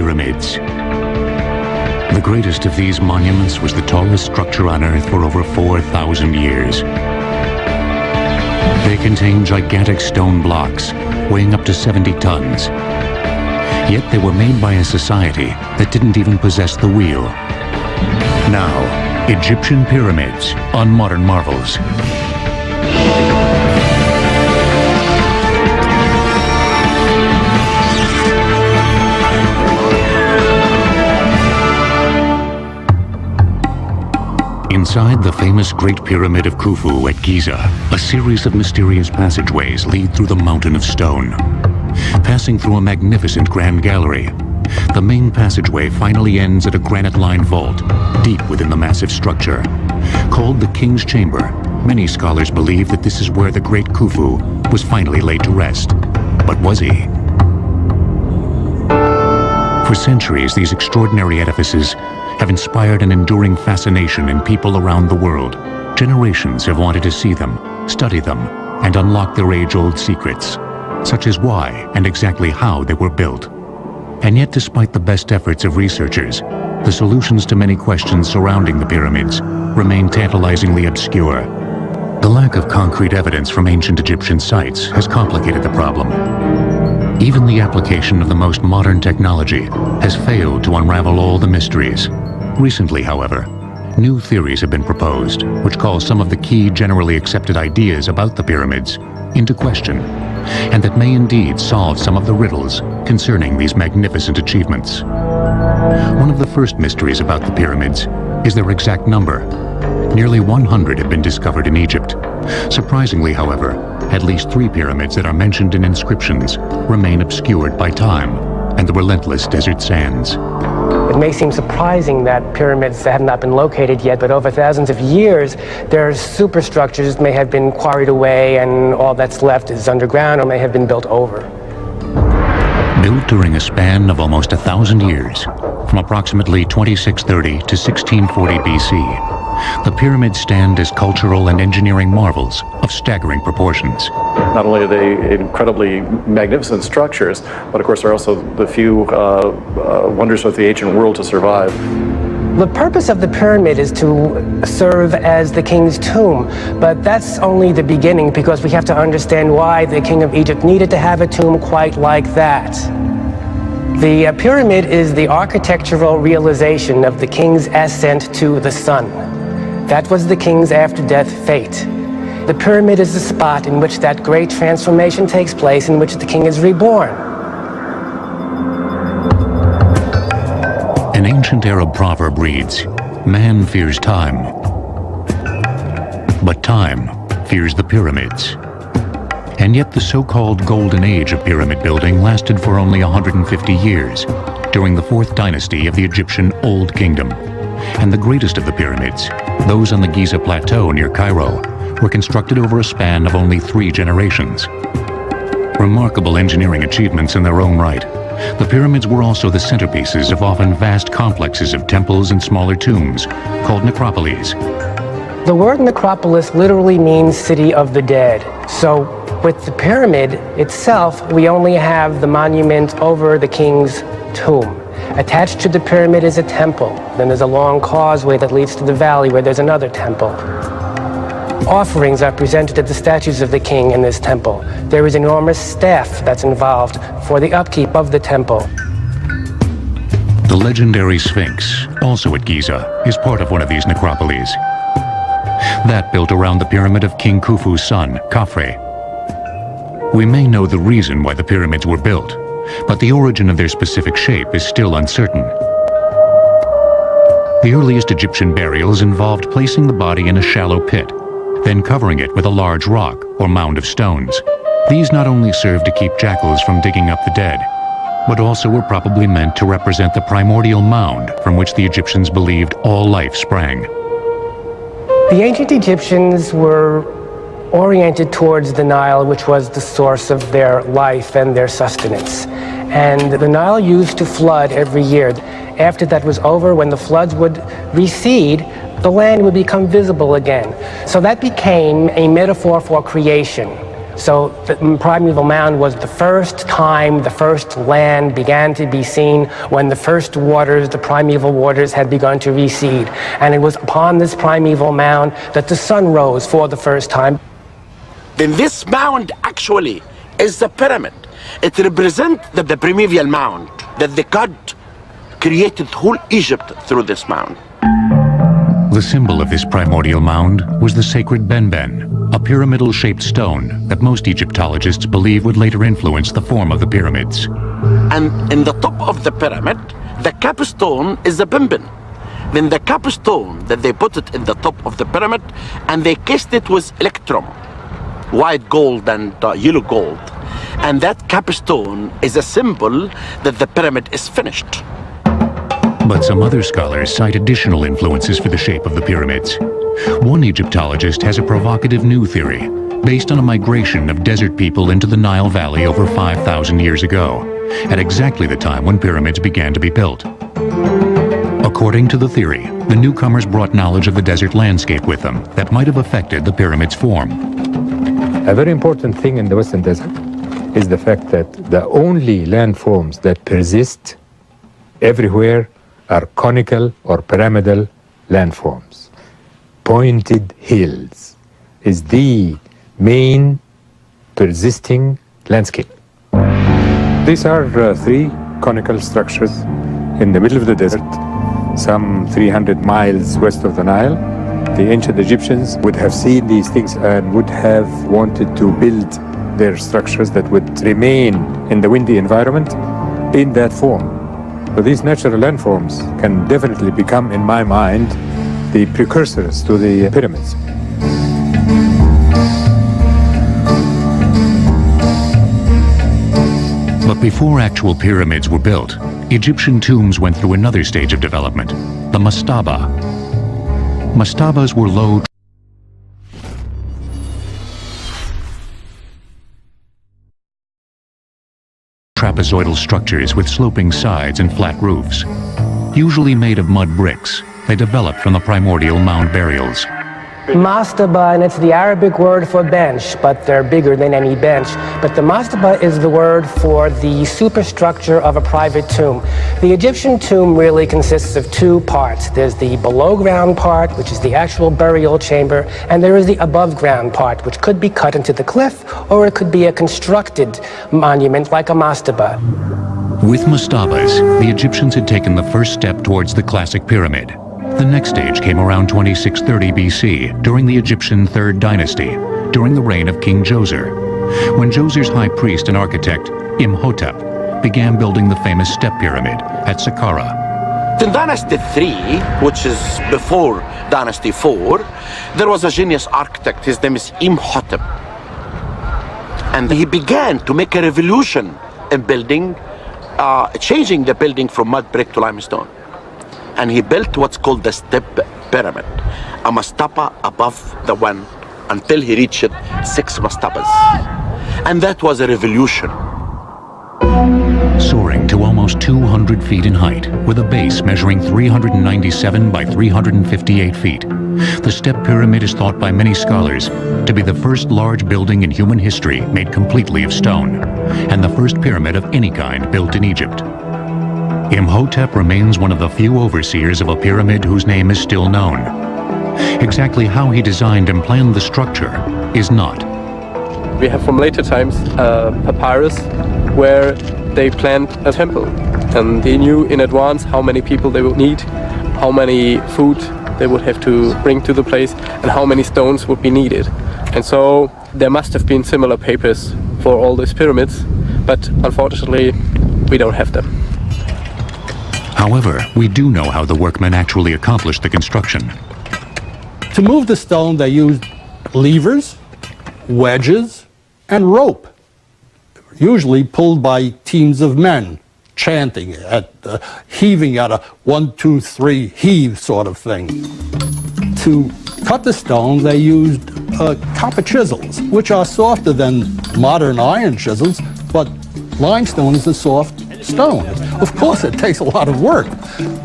Pyramids. The greatest of these monuments was the tallest structure on Earth for over 4,000 years. They contain gigantic stone blocks, weighing up to 70 tons. Yet they were made by a society that didn't even possess the wheel. Now, Egyptian pyramids on Modern Marvels. Inside the famous Great Pyramid of Khufu at Giza, a series of mysterious passageways lead through the mountain of stone. Passing through a magnificent grand gallery, the main passageway finally ends at a granite-lined vault, deep within the massive structure. Called the King's Chamber, many scholars believe that this is where the great Khufu was finally laid to rest. But was he? For centuries, these extraordinary edifices have inspired an enduring fascination in people around the world. Generations have wanted to see them, study them, and unlock their age-old secrets, such as why and exactly how they were built. And yet, despite the best efforts of researchers, the solutions to many questions surrounding the pyramids remain tantalizingly obscure. The lack of concrete evidence from ancient Egyptian sites has complicated the problem. Even the application of the most modern technology has failed to unravel all the mysteries. Recently, however, new theories have been proposed, which call some of the key generally accepted ideas about the pyramids into question, and that may indeed solve some of the riddles concerning these magnificent achievements. One of the first mysteries about the pyramids is their exact number. Nearly 100 have been discovered in Egypt. Surprisingly, however, at least 3 pyramids that are mentioned in inscriptions remain obscured by time and the relentless desert sands. It may seem surprising that pyramids have not been located yet, but over thousands of years, their superstructures may have been quarried away and all that's left is underground or may have been built over. Built during a span of almost 1,000 years, from approximately 2630 to 1640 BC, the pyramids stand as cultural and engineering marvels of staggering proportions. Not only are they incredibly magnificent structures, but of course they're also the few wonders of the ancient world to survive. The purpose of the pyramid is to serve as the king's tomb, but that's only the beginning because we have to understand why the king of Egypt needed to have a tomb quite like that. The pyramid is the architectural realization of the king's ascent to the sun. That was the king's after-death fate. The pyramid is the spot in which that great transformation takes place, in which the king is reborn. An ancient Arab proverb reads, "Man fears time, but time fears the pyramids." And yet the so-called golden age of pyramid building lasted for only 150 years, during the 4th dynasty of the Egyptian Old Kingdom. And the greatest of the pyramids, those on the Giza Plateau near Cairo, were constructed over a span of only 3 generations. Remarkable engineering achievements in their own right, the pyramids were also the centerpieces of often vast complexes of temples and smaller tombs, called necropolis. The word necropolis literally means city of the dead. So with the pyramid itself, we only have the monument over the king's tomb. Attached to the pyramid is a temple. Then there's a long causeway that leads to the valley where there's another temple. Offerings are presented at the statues of the king in this temple. There is enormous staff that's involved for the upkeep of the temple. The legendary Sphinx, also at Giza, is part of one of these necropolis. That built around the pyramid of King Khufu's son, Khafre. We may know the reason why the pyramids were built, but the origin of their specific shape is still uncertain. The earliest Egyptian burials involved placing the body in a shallow pit, then covering it with a large rock or mound of stones. These not only served to keep jackals from digging up the dead, but also were probably meant to represent the primordial mound from which the Egyptians believed all life sprang. The ancient Egyptians were oriented towards the Nile, which was the source of their life and their sustenance. And the Nile used to flood every year. After that was over, when the floods would recede, the land would become visible again. So that became a metaphor for creation. So the primeval mound was the first time the first land began to be seen when the first waters, the primeval waters, had begun to recede. And it was upon this primeval mound that the sun rose for the first time. Then this mound actually is the pyramid. It represents the primeval mound, that the God created whole Egypt through this mound. The symbol of this primordial mound was the sacred benben, a pyramidal-shaped stone that most Egyptologists believe would later influence the form of the pyramids. And in the top of the pyramid, the capstone is the benben. Then the capstone, that they put it in the top of the pyramid, and they cased it with electrum, white gold and yellow gold. And that capstone is a symbol that the pyramid is finished. But some other scholars cite additional influences for the shape of the pyramids. One Egyptologist has a provocative new theory, based on a migration of desert people into the Nile Valley over 5,000 years ago, at exactly the time when pyramids began to be built. According to the theory, the newcomers brought knowledge of the desert landscape with them that might have affected the pyramid's form. A very important thing in the Western Desert is the fact that the only landforms that persist everywhere are conical or pyramidal landforms. Pointed hills is the main persisting landscape. These are three conical structures in the middle of the desert, some 300 miles west of the Nile. The ancient Egyptians would have seen these things and would have wanted to build their structures that would remain in the windy environment in that form. So these natural landforms can definitely become, in my mind, the precursors to the pyramids. But before actual pyramids were built, Egyptian tombs went through another stage of development, the mastaba. Mastabas were low trapezoidal structures with sloping sides and flat roofs. Usually made of mud bricks, they developed from the primordial mound burials. Mastaba, and it's the Arabic word for bench, but they're bigger than any bench. But the mastaba is the word for the superstructure of a private tomb. The Egyptian tomb really consists of two parts. There's the below ground part, which is the actual burial chamber, and there is the above ground part, which could be cut into the cliff, or it could be a constructed monument like a mastaba. With mastabas, the Egyptians had taken the first step towards the classic pyramid. The next stage came around 2630 BC, during the Egyptian Third Dynasty, during the reign of King Djoser, when Djoser's high priest and architect, Imhotep, began building the famous step pyramid at Saqqara. In Dynasty 3, which is before Dynasty 4, there was a genius architect. His name is Imhotep. And he began to make a revolution in building, changing the building from mud brick to limestone. And he built what's called the step pyramid, a mastaba above the one, until he reached 6 mastabas. And that was a revolution. Soaring to almost 200 feet in height, with a base measuring 397 by 358 feet, the step pyramid is thought by many scholars to be the first large building in human history made completely of stone, and the first pyramid of any kind built in Egypt. Imhotep remains one of the few overseers of a pyramid whose name is still known. Exactly how he designed and planned the structure is not. We have from later times a papyrus where they planned a temple, and they knew in advance how many people they would need, how many food they would have to bring to the place, and how many stones would be needed. And so there must have been similar papers for all these pyramids, but unfortunately we don't have them. However, we do know how the workmen actually accomplished the construction. To move the stone, they used levers, wedges, and rope, usually pulled by teams of men, chanting, heaving at a 1, 2, 3 heave sort of thing. To cut the stone, they used copper chisels, which are softer than modern iron chisels, but limestone is a soft stone. Of course, it takes a lot of work,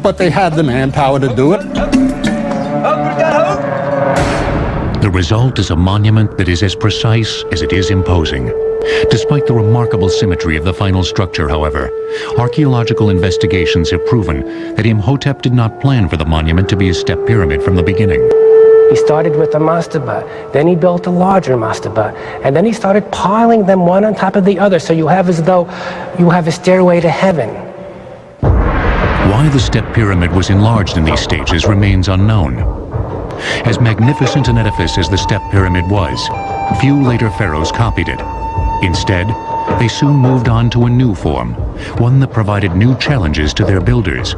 but they had the manpower to do it. The result is a monument that is as precise as it is imposing. Despite the remarkable symmetry of the final structure, however, archaeological investigations have proven that Imhotep did not plan for the monument to be a step pyramid from the beginning. He started with a mastaba, then he built a larger mastaba, and then he started piling them one on top of the other, so you have as though you have a stairway to heaven. Why the step pyramid was enlarged in these stages remains unknown. As magnificent an edifice as the step pyramid was, few later pharaohs copied it. Instead, they soon moved on to a new form, one that provided new challenges to their builders,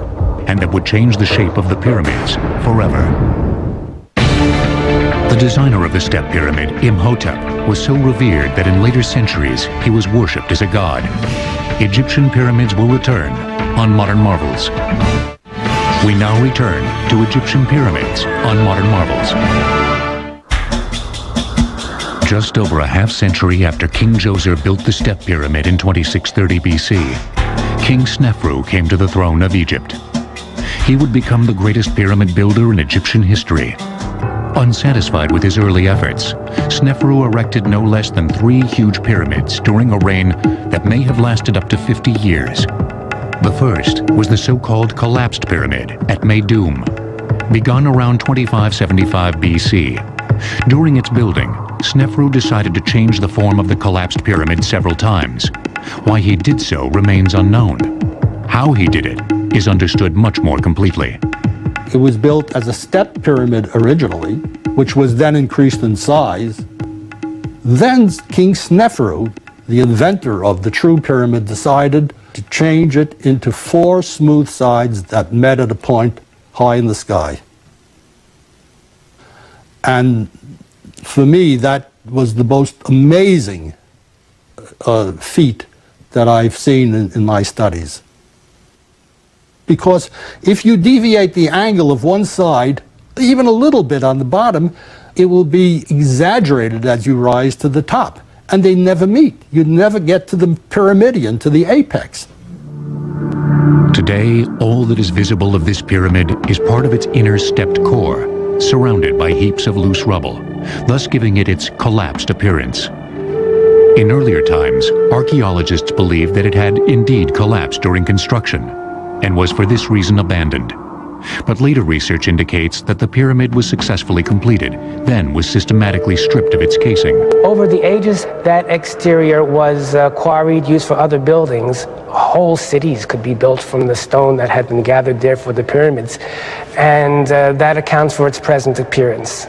and that would change the shape of the pyramids forever. The designer of the step pyramid, Imhotep, was so revered that in later centuries he was worshipped as a god. Egyptian pyramids will return on Modern Marvels. We now return to Egyptian pyramids on Modern Marvels. Just over a half-century after King Djoser built the step pyramid in 2630 BC, King Snefru came to the throne of Egypt. He would become the greatest pyramid builder in Egyptian history. Unsatisfied with his early efforts, Snefru erected no less than 3 huge pyramids during a reign that may have lasted up to 50 years. The first was the so-called collapsed pyramid at Meidum, begun around 2575 BC. During its building, Snefru decided to change the form of the collapsed pyramid several times. Why he did so remains unknown. How he did it is understood much more completely. It was built as a step pyramid originally, which was then increased in size. Then King Snefru, the inventor of the true pyramid, decided to change it into 4 smooth sides that met at a point high in the sky. And for me, that was the most amazing feat that I've seen in my studies. Because if you deviate the angle of one side, even a little bit on the bottom, it will be exaggerated as you rise to the top. And they never meet. You never get to the pyramidion, to the apex. Today, all that is visible of this pyramid is part of its inner stepped core, surrounded by heaps of loose rubble, thus giving it its collapsed appearance. In earlier times, archaeologists believed that it had indeed collapsed during construction, and was for this reason abandoned. But later research indicates that the pyramid was successfully completed, then was systematically stripped of its casing. Over the ages, that exterior was quarried, used for other buildings. Whole cities could be built from the stone that had been gathered there for the pyramids, and that accounts for its present appearance.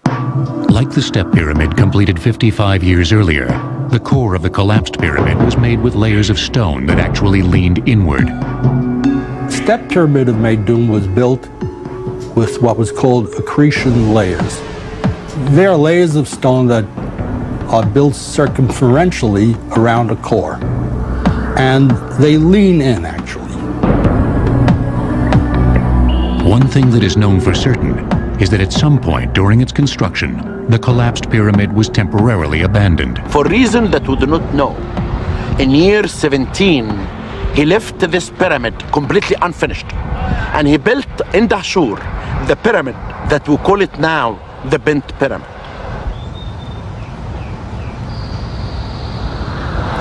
Like the step pyramid completed 55 years earlier, the core of the collapsed pyramid was made with layers of stone that actually leaned inward. The step pyramid of Meidum was built with what was called accretion layers. They are layers of stone that are built circumferentially around a core, and they lean in, actually. One thing that is known for certain is that at some point during its construction, the collapsed pyramid was temporarily abandoned. For reasons that we do not know, in year 17, he left this pyramid completely unfinished. And he built in Dahshur the pyramid that we call it now the Bent Pyramid.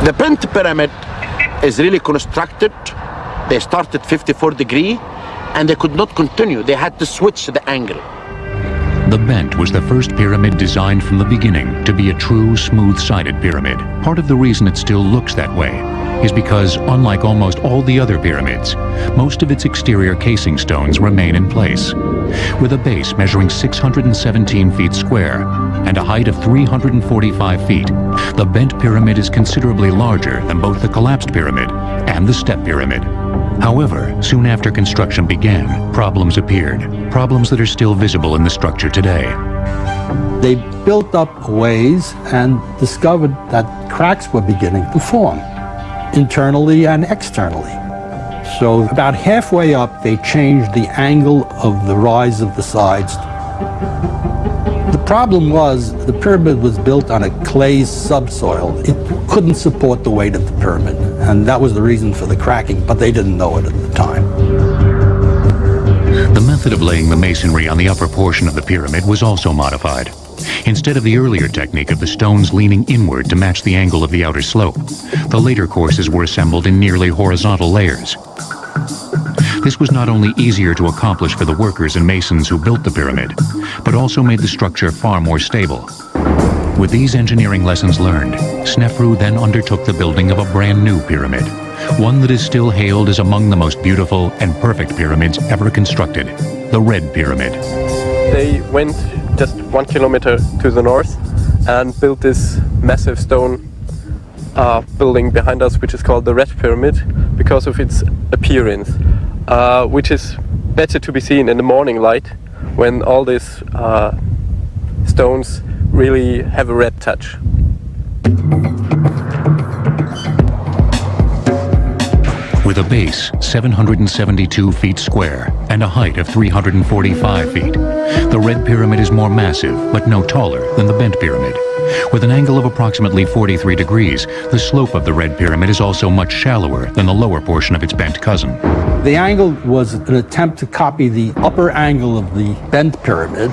The Bent Pyramid is really constructed. They started 54 degrees and they could not continue. They had to switch the angle. The Bent was the first pyramid designed from the beginning to be a true smooth-sided pyramid. Part of the reason it still looks that way is because, unlike almost all the other pyramids, most of its exterior casing stones remain in place. With a base measuring 617 feet square and a height of 345 feet, the Bent Pyramid is considerably larger than both the collapsed pyramid and the step pyramid. However, soon after construction began, problems appeared, problems that are still visible in the structure today. They built up a ways and discovered that cracks were beginning to form, internally and externally. So about halfway up, they changed the angle of the rise of the sides. The problem was the pyramid was built on a clay subsoil. It couldn't support the weight of the pyramid, and that was the reason for the cracking, but they didn't know it at the time. The method of laying the masonry on the upper portion of the pyramid was also modified. Instead of the earlier technique of the stones leaning inward to match the angle of the outer slope, the later courses were assembled in nearly horizontal layers. This was not only easier to accomplish for the workers and masons who built the pyramid, but also made the structure far more stable. With these engineering lessons learned, Snefru then undertook the building of a brand new pyramid, one that is still hailed as among the most beautiful and perfect pyramids ever constructed, the Red Pyramid. They went just 1 kilometer to the north and built this massive stone building behind us, which is called the Red Pyramid, because of its appearance, which is better to be seen in the morning light when all these stones really have a red touch. With a base 772 feet square and a height of 345 feet, the Red Pyramid is more massive but no taller than the Bent Pyramid. With an angle of approximately 43 degrees, the slope of the Red Pyramid is also much shallower than the lower portion of its bent cousin. The angle was an attempt to copy the upper angle of the Bent Pyramid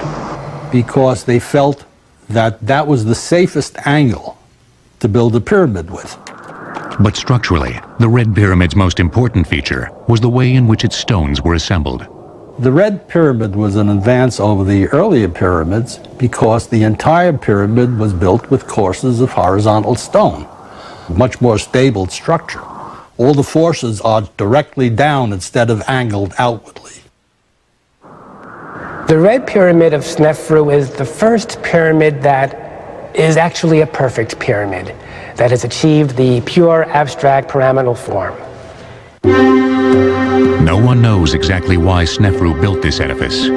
because they felt that that was the safest angle to build a pyramid with. But structurally, the Red Pyramid's most important feature was the way in which its stones were assembled. The Red Pyramid was an advance over the earlier pyramids because the entire pyramid was built with courses of horizontal stone, much more stable structure. All the forces are directly down instead of angled outwardly. The Red Pyramid of Snefru is the first pyramid that is actually a perfect pyramid, that has achieved the pure abstract pyramidal form. No one knows exactly why Snefru built this edifice,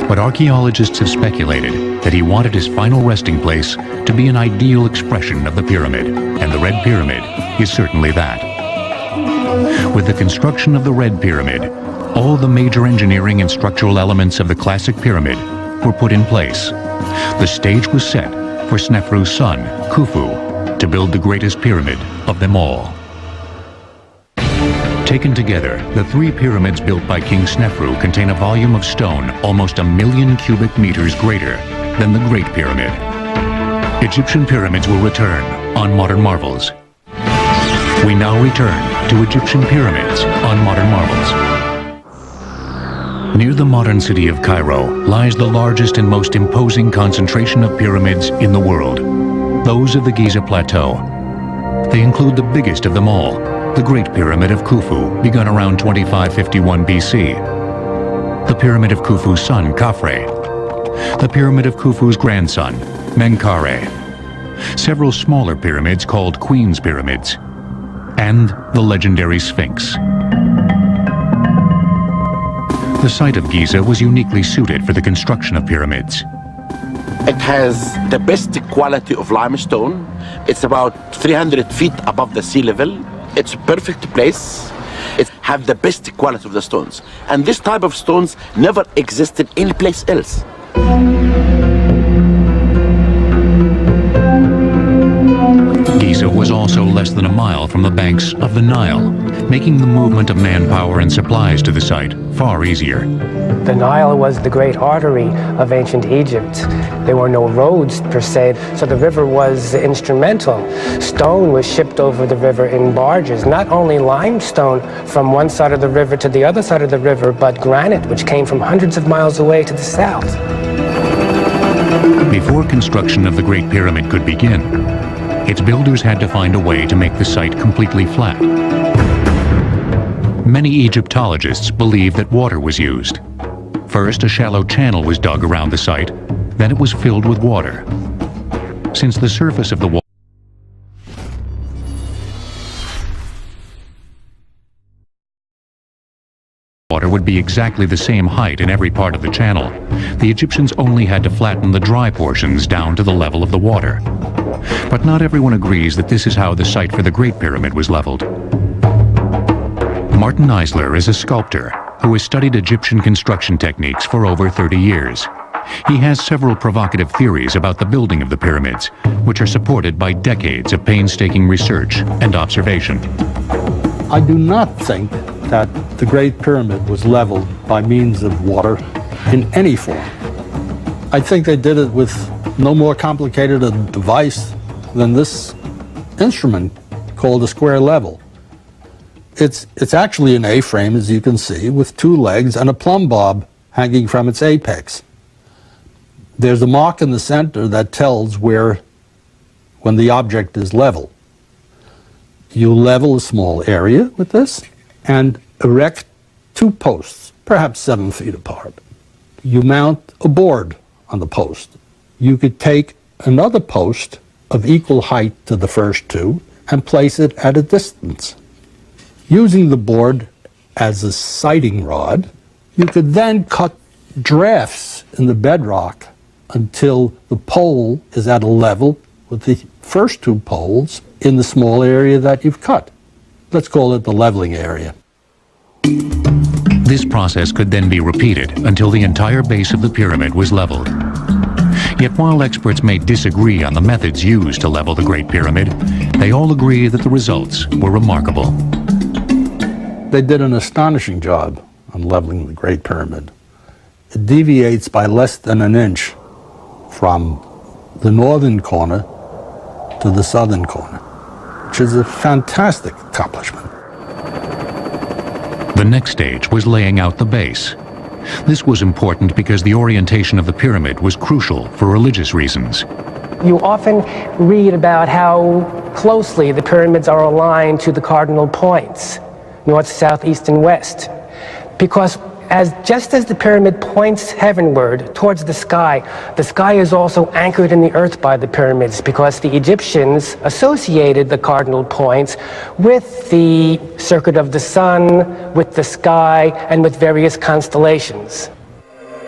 but archaeologists have speculated that he wanted his final resting place to be an ideal expression of the pyramid, and the Red Pyramid is certainly that. With the construction of the Red Pyramid, all the major engineering and structural elements of the classic pyramid were put in place. The stage was set for Snefru's son, Khufu, to build the greatest pyramid of them all. Taken together, the three pyramids built by King Snefru contain a volume of stone almost 1 million cubic meters greater than the Great Pyramid. Egyptian pyramids will return on Modern Marvels. We now return to Egyptian pyramids on Modern Marvels. Near the modern city of Cairo lies the largest and most imposing concentration of pyramids in the world, those of the Giza Plateau. They include the biggest of them all, the Great Pyramid of Khufu, begun around 2551 BC, the Pyramid of Khufu's son, Khafre, the Pyramid of Khufu's grandson, Menkaure, several smaller pyramids called Queen's Pyramids, and the legendary Sphinx. The site of Giza was uniquely suited for the construction of pyramids. It has the best quality of limestone. It's about 300 feet above the sea level. It's a perfect place. It has the best quality of the stones. And this type of stones never existed any place else. Giza was also less than a mile from the banks of the Nile, making the movement of manpower and supplies to the site far easier. The Nile was the great artery of ancient Egypt. There were no roads per se, so the river was instrumental. Stone was shipped over the river in barges, not only limestone from one side of the river to the other side of the river, but granite, which came from hundreds of miles away to the south. Before construction of the Great Pyramid could begin, its builders had to find a way to make the site completely flat. Many Egyptologists believe that water was used. First, a shallow channel was dug around the site, then it was filled with water. Since the surface of the water would be exactly the same height in every part of the channel, the Egyptians only had to flatten the dry portions down to the level of the water. But not everyone agrees that this is how the site for the Great Pyramid was leveled. Martin Eisler is a sculptor who has studied Egyptian construction techniques for over 30 years. He has several provocative theories about the building of the pyramids, which are supported by decades of painstaking research and observation. I do not think that the Great Pyramid was leveled by means of water in any form. I think they did it with no more complicated a device than this instrument called a square level. It's actually an A-frame, as you can see, with two legs and a plumb bob hanging from its apex. There's a mark in the center that tells when the object is level. You level a small area with this and erect two posts, perhaps 7 feet apart. You mount a board on the post. You could take another post of equal height to the first two and place it at a distance. Using the board as a sighting rod, you could then cut drafts in the bedrock until the pole is at a level with the first two poles in the small area that you've cut. Let's call it the leveling area. This process could then be repeated until the entire base of the pyramid was leveled. Yet while experts may disagree on the methods used to level the Great Pyramid, they all agree that the results were remarkable. They did an astonishing job on leveling the Great Pyramid. It deviates by less than an inch from the northern corner to the southern corner, which is a fantastic accomplishment. The next stage was laying out the base. This was important because the orientation of the pyramid was crucial for religious reasons. You often read about how closely the pyramids are aligned to the cardinal points, north, south, east, and west. Because just as the pyramid points heavenward towards the sky is also anchored in the earth by the pyramids, because the Egyptians associated the cardinal points with the circuit of the sun, with the sky, and with various constellations.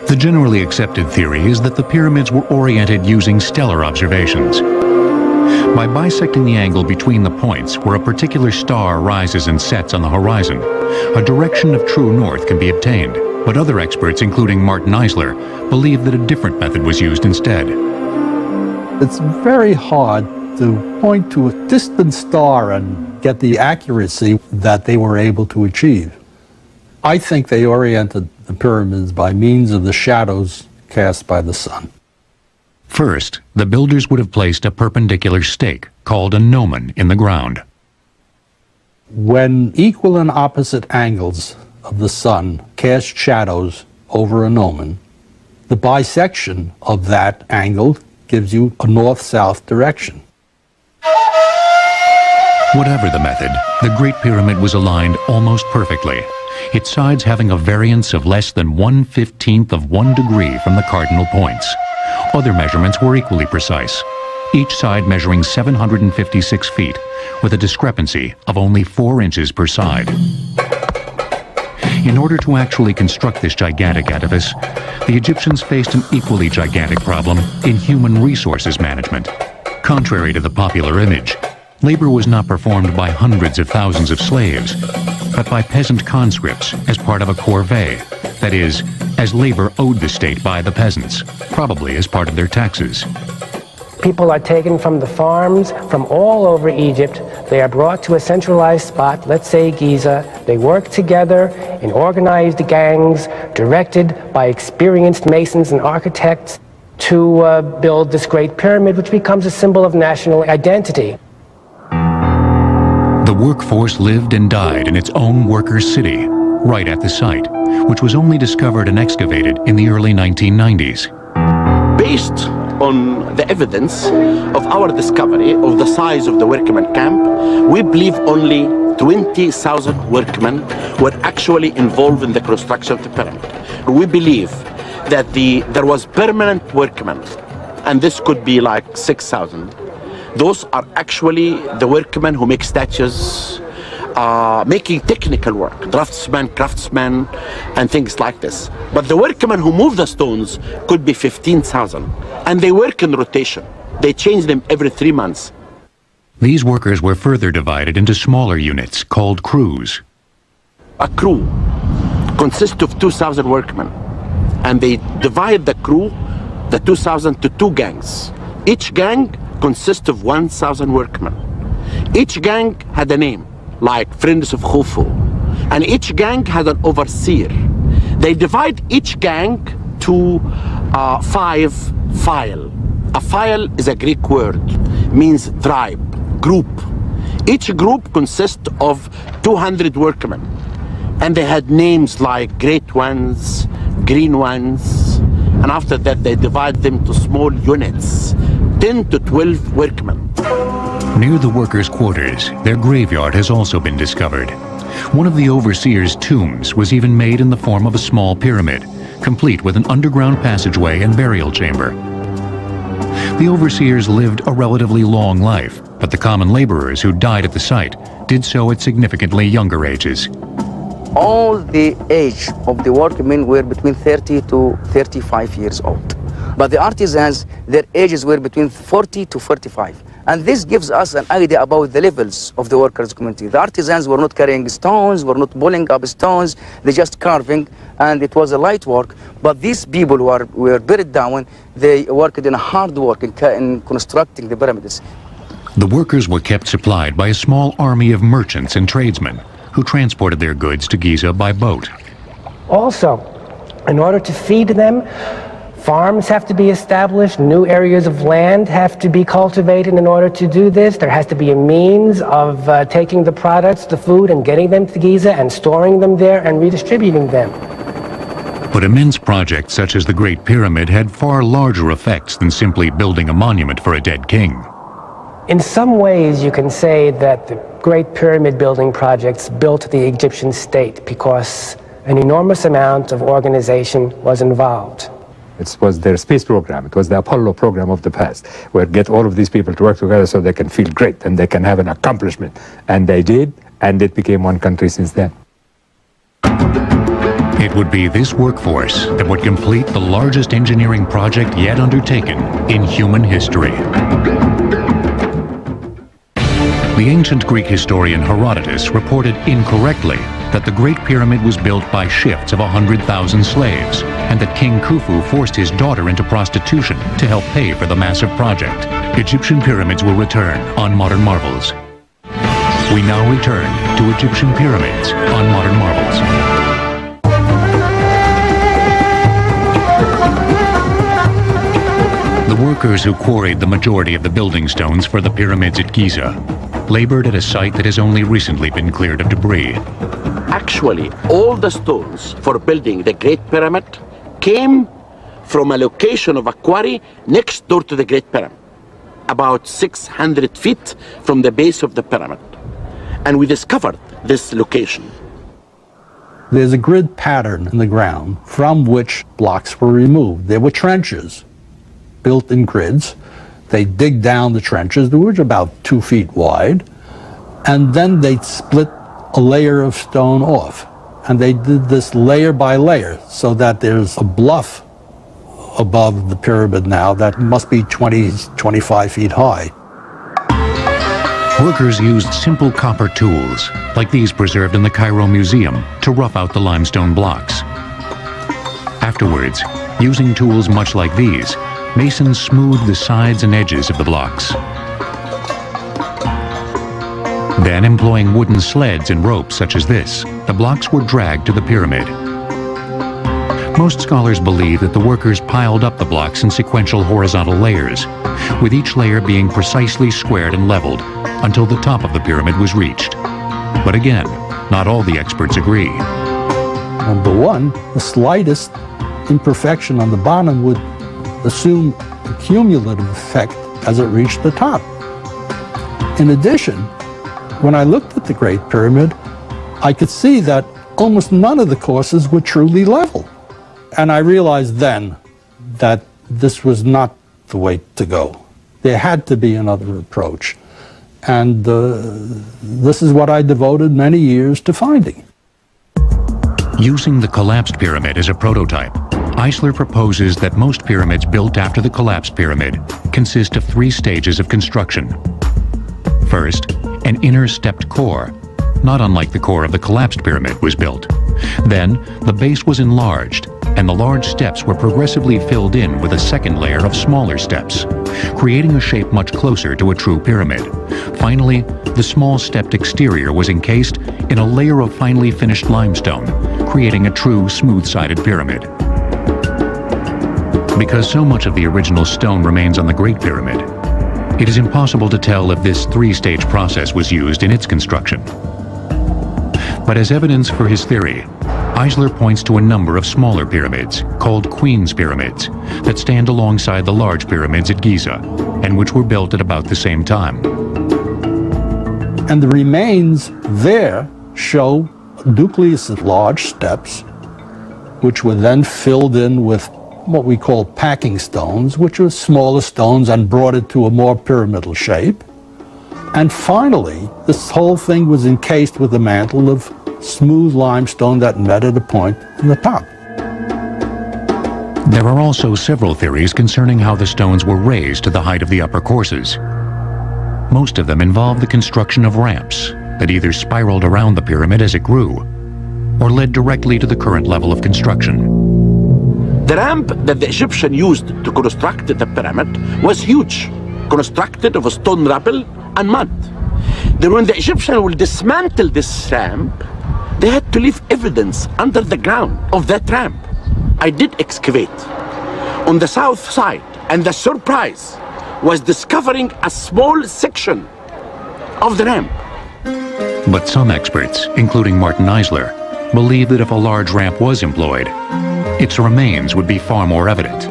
The generally accepted theory is that the pyramids were oriented using stellar observations. By bisecting the angle between the points where a particular star rises and sets on the horizon, a direction of true north can be obtained. But other experts, including Martin Eisler, believe that a different method was used instead. It's very hard to point to a distant star and get the accuracy that they were able to achieve. I think they oriented the pyramids by means of the shadows cast by the sun. First, the builders would have placed a perpendicular stake, called a gnomon, in the ground. When equal and opposite angles of the sun cast shadows over a gnomon, the bisection of that angle gives you a north-south direction. Whatever the method, the Great Pyramid was aligned almost perfectly, its sides having a variance of less than 1/15 of 1 degree from the cardinal points. Other measurements were equally precise, each side measuring 756 feet, with a discrepancy of only 4 inches per side. In order to actually construct this gigantic edifice, the Egyptians faced an equally gigantic problem in human resources management. Contrary to the popular image, labor was not performed by hundreds of thousands of slaves, but by peasant conscripts as part of a corvée, that is, as labor owed the state by the peasants, probably as part of their taxes. People are taken from the farms from all over Egypt. They are brought to a centralized spot, let's say Giza. They work together in organized gangs, directed by experienced masons and architects to build this Great Pyramid, which becomes a symbol of national identity. The workforce lived and died in its own worker city, right at the site, which was only discovered and excavated in the early 1990s. Based on the evidence of our discovery of the size of the workmen camp, we believe only 20,000 workmen were actually involved in the construction of the pyramid. We believe that there was permanent workmen, and this could be like 6,000. Those are actually the workmen who make statues, making technical work, draftsmen, craftsmen, and things like this. But the workmen who move the stones could be 15,000, and they work in rotation. They change them every 3 months. These workers were further divided into smaller units called crews. A crew consists of 2,000 workmen, and they divide the crew, the 2,000, to 2 gangs. Each gang consists of 1,000 workmen. Each gang had a name, like Friends of Khufu, and each gang had an overseer. They divide each gang to 5 file. A file is a Greek word, means tribe, group. Each group consists of 200 workmen, and they had names like great ones, green ones, and after that they divide them to small units, 10 to 12 workmen. Near the workers' quarters, their graveyard has also been discovered. One of the overseers' tombs was even made in the form of a small pyramid, complete with an underground passageway and burial chamber. The overseers lived a relatively long life, but the common laborers who died at the site did so at significantly younger ages. All the age of the workmen were between 30 to 35 years old. But the artisans, their ages were between 40 to 45. And this gives us an idea about the levels of the workers' community. The artisans were not carrying stones, were not pulling up stones, they just carving, and it was a light work. But these people who were buried down, they worked in hard work in constructing the pyramids. The workers were kept supplied by a small army of merchants and tradesmen who transported their goods to Giza by boat. Also, in order to feed them, farms have to be established, new areas of land have to be cultivated in order to do this. There has to be a means of taking the products, the food, and getting them to Giza and storing them there and redistributing them. But immense projects such as the Great Pyramid had far larger effects than simply building a monument for a dead king. In some ways, you can say that the Great Pyramid building projects built the Egyptian state because an enormous amount of organization was involved. It was their space program. It was the Apollo program of the past, where get all of these people to work together so they can feel great and they can have an accomplishment. And they did, and it became one country since then. It would be this workforce that would complete the largest engineering project yet undertaken in human history. The ancient Greek historian Herodotus reported incorrectly that the Great Pyramid was built by shifts of 100,000 slaves, and that King Khufu forced his daughter into prostitution to help pay for the massive project. Egyptian pyramids will return on Modern Marvels. We now return to Egyptian pyramids on Modern Marvels. The workers who quarried the majority of the building stones for the pyramids at Giza labored at a site that has only recently been cleared of debris. Actually, all the stones for building the Great Pyramid came from a location of a quarry next door to the Great Pyramid, about 600 feet from the base of the pyramid. And we discovered this location. There's a grid pattern in the ground from which blocks were removed. There were trenches built in grids. They dig down the trenches, which were about 2 feet wide, and then they split a layer of stone off. And they did this layer by layer so that there's a bluff above the pyramid now that must be 20, 25 feet high. Workers used simple copper tools, like these preserved in the Cairo Museum, to rough out the limestone blocks. Afterwards, using tools much like these, masons smoothed the sides and edges of the blocks. Then, employing wooden sleds and ropes such as this, the blocks were dragged to the pyramid. Most scholars believe that the workers piled up the blocks in sequential horizontal layers, with each layer being precisely squared and leveled until the top of the pyramid was reached. But again, not all the experts agree. Number one, the slightest imperfection on the bottom would assume a cumulative effect as it reached the top. In addition, when I looked at the Great Pyramid, I could see that almost none of the courses were truly level. And I realized then that this was not the way to go. There had to be another approach. And this is what I devoted many years to finding. Using the collapsed pyramid as a prototype, Eisler proposes that most pyramids built after the collapsed pyramid consist of 3 stages of construction. First, an inner stepped core, not unlike the core of the collapsed pyramid, was built. Then, the base was enlarged, and the large steps were progressively filled in with a second layer of smaller steps, creating a shape much closer to a true pyramid. Finally, the small stepped exterior was encased in a layer of finely finished limestone, creating a true smooth-sided pyramid. Because so much of the original stone remains on the Great Pyramid, it is impossible to tell if this three-stage process was used in its construction. But as evidence for his theory, Eisler points to a number of smaller pyramids, called Queen's Pyramids, that stand alongside the large pyramids at Giza, and which were built at about the same time. And the remains there show a nucleus of large steps, which were then filled in with what we call packing stones, which are smaller stones, and brought it to a more pyramidal shape. And finally, this whole thing was encased with a mantle of smooth limestone that met at a point in the top. There are also several theories concerning how the stones were raised to the height of the upper courses. Most of them involve the construction of ramps that either spiraled around the pyramid as it grew, or led directly to the current level of construction. The ramp that the Egyptian used to construct the pyramid was huge, constructed of stone rubble and mud. Then when the Egyptian will dismantle this ramp, they had to leave evidence under the ground of that ramp. I did excavate on the south side, and the surprise was discovering a small section of the ramp. But some experts, including Martin Eisler, believe that if a large ramp was employed, its remains would be far more evident.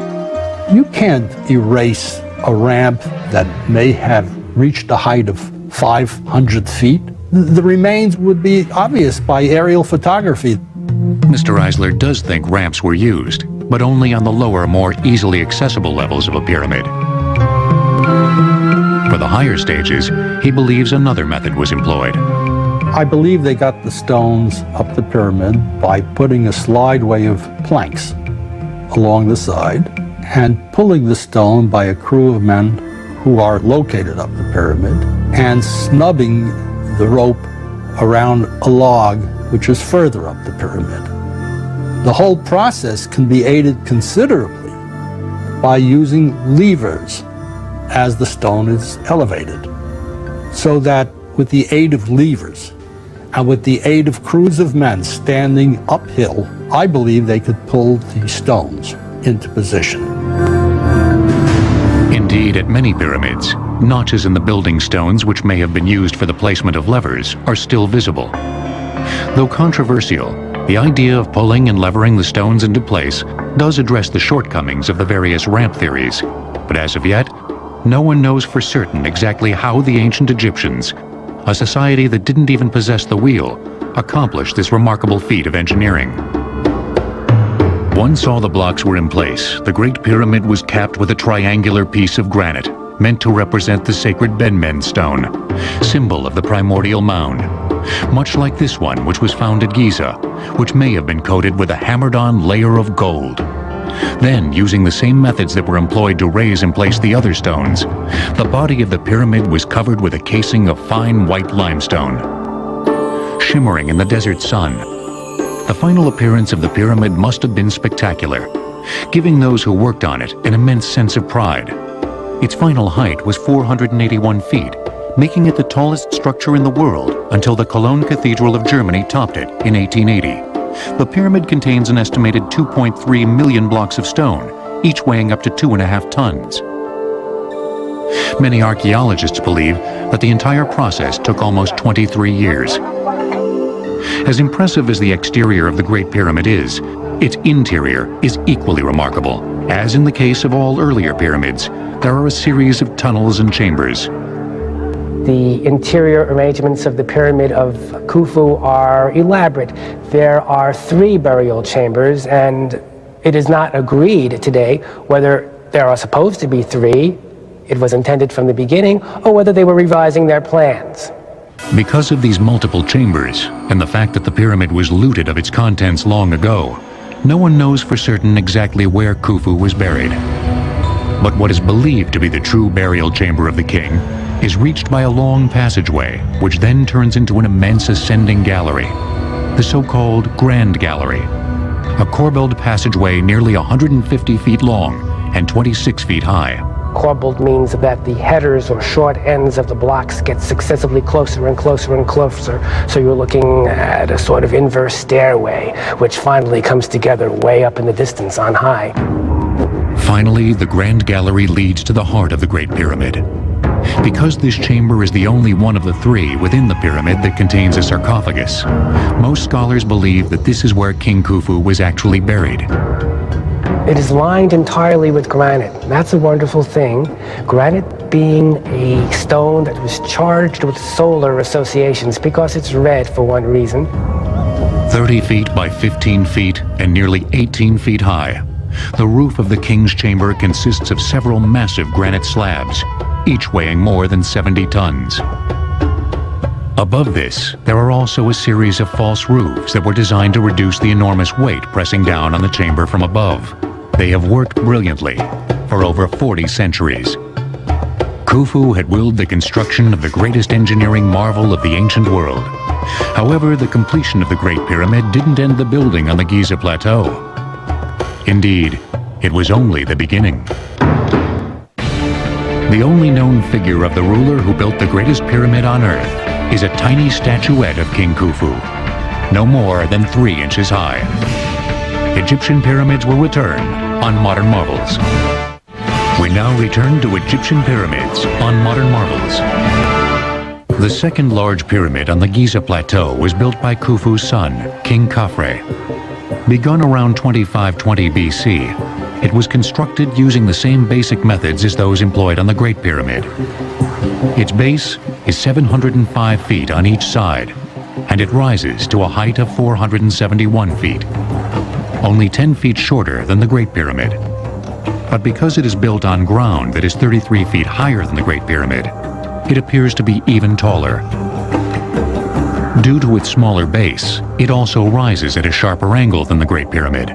You can't erase a ramp that may have reached a height of 500 feet. The remains would be obvious by aerial photography. Mr. Eisler does think ramps were used, but only on the lower, more easily accessible levels of a pyramid. For the higher stages, he believes another method was employed. I believe they got the stones up the pyramid by putting a slideway of planks along the side and pulling the stone by a crew of men who are located up the pyramid and snubbing the rope around a log which is further up the pyramid. The whole process can be aided considerably by using levers as the stone is elevated, so that with the aid of levers and with the aid of crews of men standing uphill, I believe they could pull these stones into position. Indeed, at many pyramids, notches in the building stones which may have been used for the placement of levers are still visible. Though controversial, the idea of pulling and levering the stones into place does address the shortcomings of the various ramp theories, but as of yet, no one knows for certain exactly how the ancient Egyptians, a society that didn't even possess the wheel, accomplished this remarkable feat of engineering. Once all the blocks were in place, the Great Pyramid was capped with a triangular piece of granite, meant to represent the sacred Benmen stone, symbol of the primordial mound, much like this one which was found at Giza, which may have been coated with a hammered-on layer of gold. Then, using the same methods that were employed to raise and place the other stones, the body of the pyramid was covered with a casing of fine white limestone. Shimmering in the desert sun, the final appearance of the pyramid must have been spectacular, giving those who worked on it an immense sense of pride. Its final height was 481 feet, making it the tallest structure in the world until the Cologne Cathedral of Germany topped it in 1880. The pyramid contains an estimated 2.3 million blocks of stone, each weighing up to 2.5 tons. Many archaeologists believe that the entire process took almost 23 years. As impressive as the exterior of the Great Pyramid is, its interior is equally remarkable. As in the case of all earlier pyramids, there are a series of tunnels and chambers. The interior arrangements of the Pyramid of Khufu are elaborate. There are 3 burial chambers, and it is not agreed today whether there are supposed to be 3, it was intended from the beginning, or whether they were revising their plans. Because of these multiple chambers, and the fact that the pyramid was looted of its contents long ago, no one knows for certain exactly where Khufu was buried. But what is believed to be the true burial chamber of the king is reached by a long passageway, which then turns into an immense ascending gallery, the so-called Grand Gallery, a corbelled passageway nearly 150 feet long and 26 feet high. Corbelled means that the headers or short ends of the blocks get successively closer and closer and closer, so you're looking at a sort of inverse stairway, which finally comes together way up in the distance on high. Finally, the Grand Gallery leads to the heart of the Great Pyramid. Because this chamber is the only one of the three within the pyramid that contains a sarcophagus, most scholars believe that this is where King Khufu was actually buried. It is lined entirely with granite. That's a wonderful thing. Granite being a stone that was charged with solar associations because it's red for one reason. 30 feet by 15 feet and nearly 18 feet high, the roof of the king's chamber consists of several massive granite slabs, each weighing more than 70 tons. Above this, there are also a series of false roofs that were designed to reduce the enormous weight pressing down on the chamber from above. They have worked brilliantly for over 40 centuries. Khufu had willed the construction of the greatest engineering marvel of the ancient world. However, the completion of the Great Pyramid didn't end the building on the Giza Plateau. Indeed, it was only the beginning. The only known figure of the ruler who built the greatest pyramid on Earth is a tiny statuette of King Khufu, no more than 3 inches high. Egyptian pyramids will return on Modern Marvels. We now return to Egyptian pyramids on Modern Marvels. The second large pyramid on the Giza Plateau was built by Khufu's son, King Khafre. Begun around 2520 BC, it was constructed using the same basic methods as those employed on the Great Pyramid. Its base is 705 feet on each side, and it rises to a height of 471 feet, only 10 feet shorter than the Great Pyramid. But because it is built on ground that is 33 feet higher than the Great Pyramid, it appears to be even taller. Due to its smaller base, it also rises at a sharper angle than the Great Pyramid,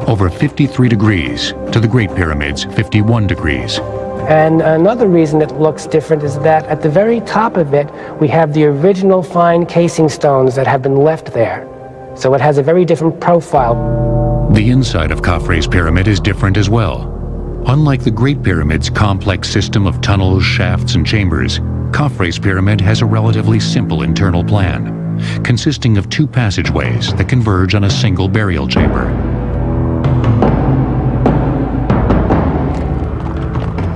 over 53 degrees to the Great Pyramid's 51 degrees. And another reason it looks different is that at the very top of it, we have the original fine casing stones that have been left there. So it has a very different profile. The inside of Khafre's pyramid is different as well. Unlike the Great Pyramid's complex system of tunnels, shafts, and chambers, Khafre's pyramid has a relatively simple internal plan, consisting of 2 passageways that converge on a single burial chamber.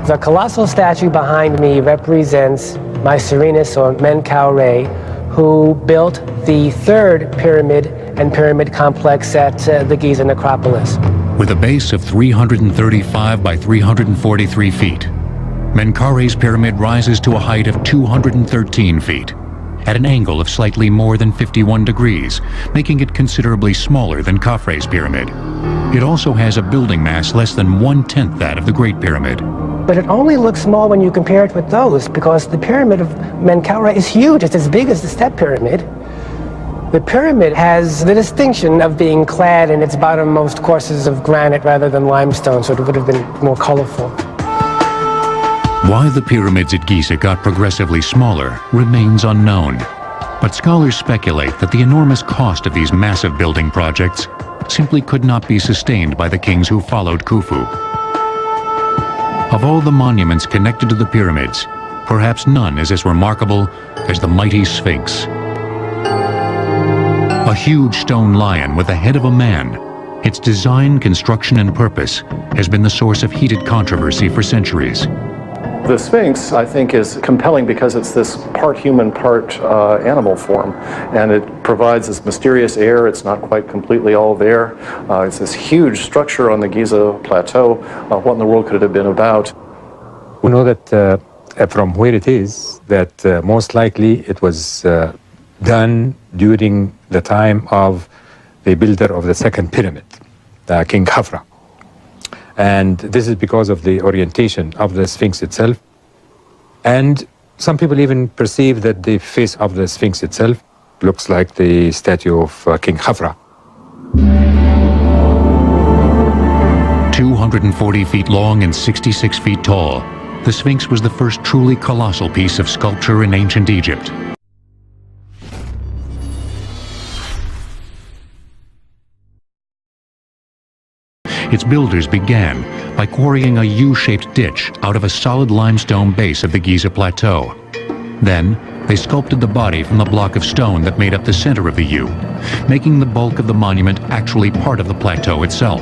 The colossal statue behind me represents Mycerinus, or Menkaure, who built the 3rd pyramid and pyramid complex at the Giza necropolis. With a base of 335 by 343 feet, Menkaure's pyramid rises to a height of 213 feet, at an angle of slightly more than 51 degrees, making it considerably smaller than Khafre's pyramid. It also has a building mass less than 1/10 that of the Great Pyramid. But it only looks small when you compare it with those, because the pyramid of Menkaure is huge. It's as big as the Step Pyramid. The pyramid has the distinction of being clad in its bottommost courses of granite rather than limestone, so it would have been more colorful. Why the pyramids at Giza got progressively smaller remains unknown, but scholars speculate that the enormous cost of these massive building projects simply could not be sustained by the kings who followed Khufu. Of all the monuments connected to the pyramids, perhaps none is as remarkable as the mighty Sphinx. A huge stone lion with the head of a man, its design, construction, and purpose has been the source of heated controversy for centuries. The Sphinx, I think, is compelling because it's this part human, part animal form, and it provides this mysterious air. It's not quite completely all there. It's this huge structure on the Giza Plateau. What in the world could it have been about? We know that from where it is, that most likely it was done during the time of the builder of the 2nd pyramid, King Khafre. And this is because of the orientation of the Sphinx itself. And some people even perceive that the face of the Sphinx itself looks like the statue of King Khafre. 240 feet long and 66 feet tall, the Sphinx was the first truly colossal piece of sculpture in ancient Egypt. Its builders began by quarrying a U-shaped ditch out of a solid limestone base of the Giza Plateau. Then, they sculpted the body from the block of stone that made up the center of the U, making the bulk of the monument actually part of the plateau itself.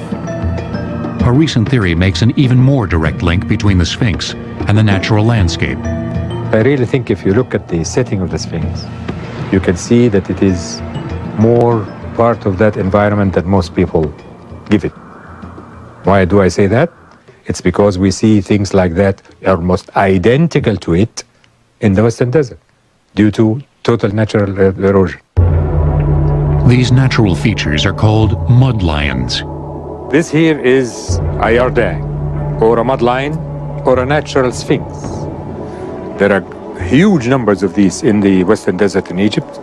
A recent theory makes an even more direct link between the Sphinx and the natural landscape. I really think if you look at the setting of the Sphinx, you can see that it is more part of that environment that most people give it. Why do I say that? It's because we see things like that almost identical to it in the Western Desert due to total natural erosion. These natural features are called mud lions. This here is a Yardang, or a mud lion, or a natural Sphinx. There are huge numbers of these in the Western Desert in Egypt,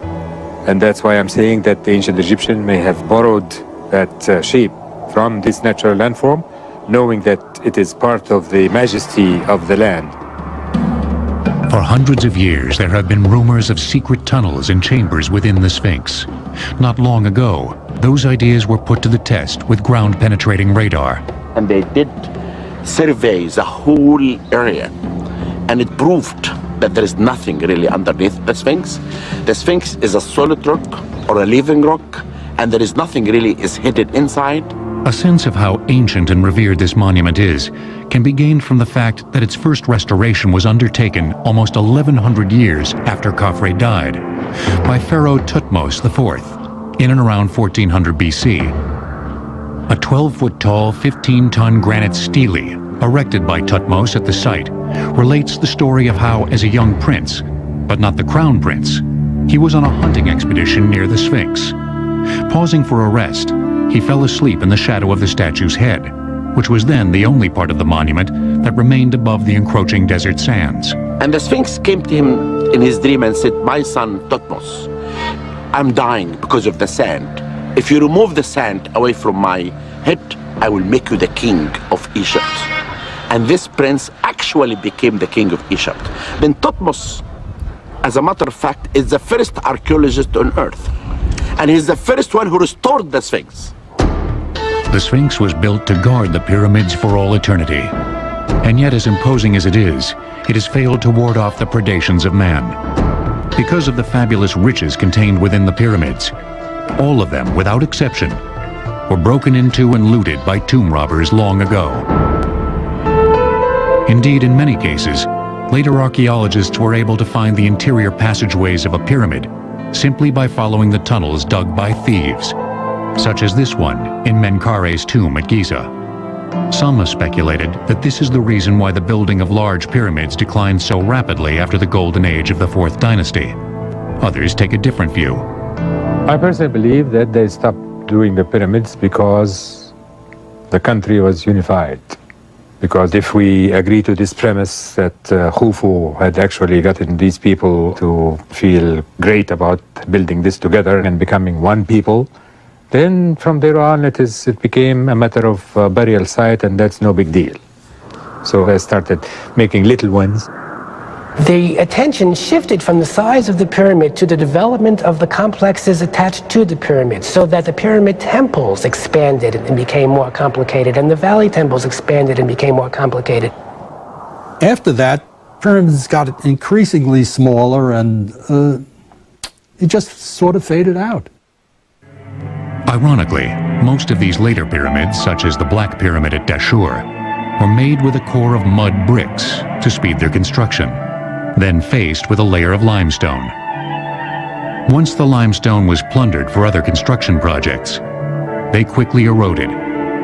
and that's why I'm saying that the ancient Egyptian may have borrowed that shape from this natural landform, knowing that it is part of the majesty of the land. For hundreds of years, there have been rumors of secret tunnels and chambers within the Sphinx. Not long ago, those ideas were put to the test with ground-penetrating radar. And they did survey the whole area, and it proved that there is nothing really underneath the Sphinx. The Sphinx is a solid rock or a living rock, and there is nothing really is hidden inside. A sense of how ancient and revered this monument is can be gained from the fact that its first restoration was undertaken almost 1,100 years after Khafre died, by Pharaoh Thutmose IV, in and around 1400 BC. A 12-foot-tall, 15-ton granite stele, erected by Thutmose at the site, relates the story of how, as a young prince, but not the crown prince, he was on a hunting expedition near the Sphinx. Pausing for a rest, he fell asleep in the shadow of the statue's head, which was then the only part of the monument that remained above the encroaching desert sands. And the Sphinx came to him in his dream and said, "My son Thutmose, I'm dying because of the sand. If you remove the sand away from my head, I will make you the king of Egypt." And this prince actually became the king of Egypt. Then Thutmose, as a matter of fact, is the first archaeologist on earth. And he's the first one who restored the Sphinx. The Sphinx was built to guard the pyramids for all eternity. And yet, as imposing as it has failed to ward off the predations of man. Because of the fabulous riches contained within the pyramids, all of them, without exception, were broken into and looted by tomb robbers long ago. Indeed, in many cases, later archaeologists were able to find the interior passageways of a pyramid simply by following the tunnels dug by thieves, such as this one in Menkare's tomb at Giza. Some have speculated that this is the reason why the building of large pyramids declined so rapidly after the golden age of the 4th dynasty. Others take a different view. I personally believe that they stopped doing the pyramids because the country was unified. Because if we agree to this premise that Khufu had actually gotten these people to feel great about building this together and becoming one people, then from there on it became a matter of burial site, and that's no big deal. So they started making little ones. The attention shifted from the size of the pyramid to the development of the complexes attached to the pyramid, so that the pyramid temples expanded and became more complicated, and the valley temples expanded and became more complicated. After that, pyramids got increasingly smaller, and it just sort of faded out. Ironically, most of these later pyramids, such as the Black Pyramid at Dashur, were made with a core of mud bricks to speed their construction, then faced with a layer of limestone. Once the limestone was plundered for other construction projects, they quickly eroded,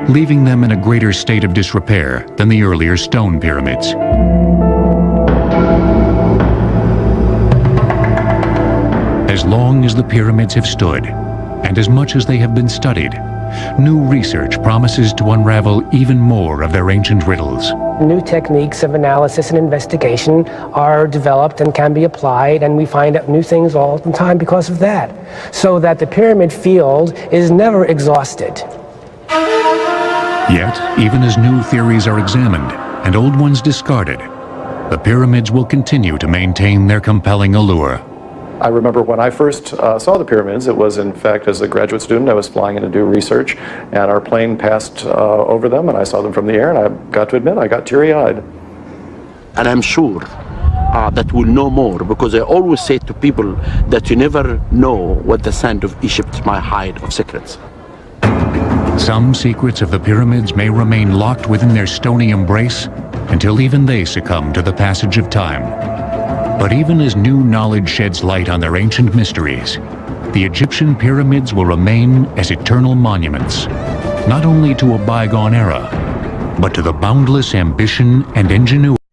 leaving them in a greater state of disrepair than the earlier stone pyramids. As long as the pyramids have stood, and as much as they have been studied, new research promises to unravel even more of their ancient riddles. New techniques of analysis and investigation are developed and can be applied, and we find out new things all the time because of that. So that the pyramid field is never exhausted. Yet, even as new theories are examined and old ones discarded, the pyramids will continue to maintain their compelling allure. I remember when I first saw the pyramids, it was in fact as a graduate student. I was flying in to do research, and our plane passed over them, and I saw them from the air, and I got to admit, I got teary-eyed. And I'm sure that we'll know more, because I always say to people that you never know what the sand of Egypt might hide of secrets. Some secrets of the pyramids may remain locked within their stony embrace until even they succumb to the passage of time. But even as new knowledge sheds light on their ancient mysteries, the Egyptian pyramids will remain as eternal monuments, not only to a bygone era, but to the boundless ambition and ingenuity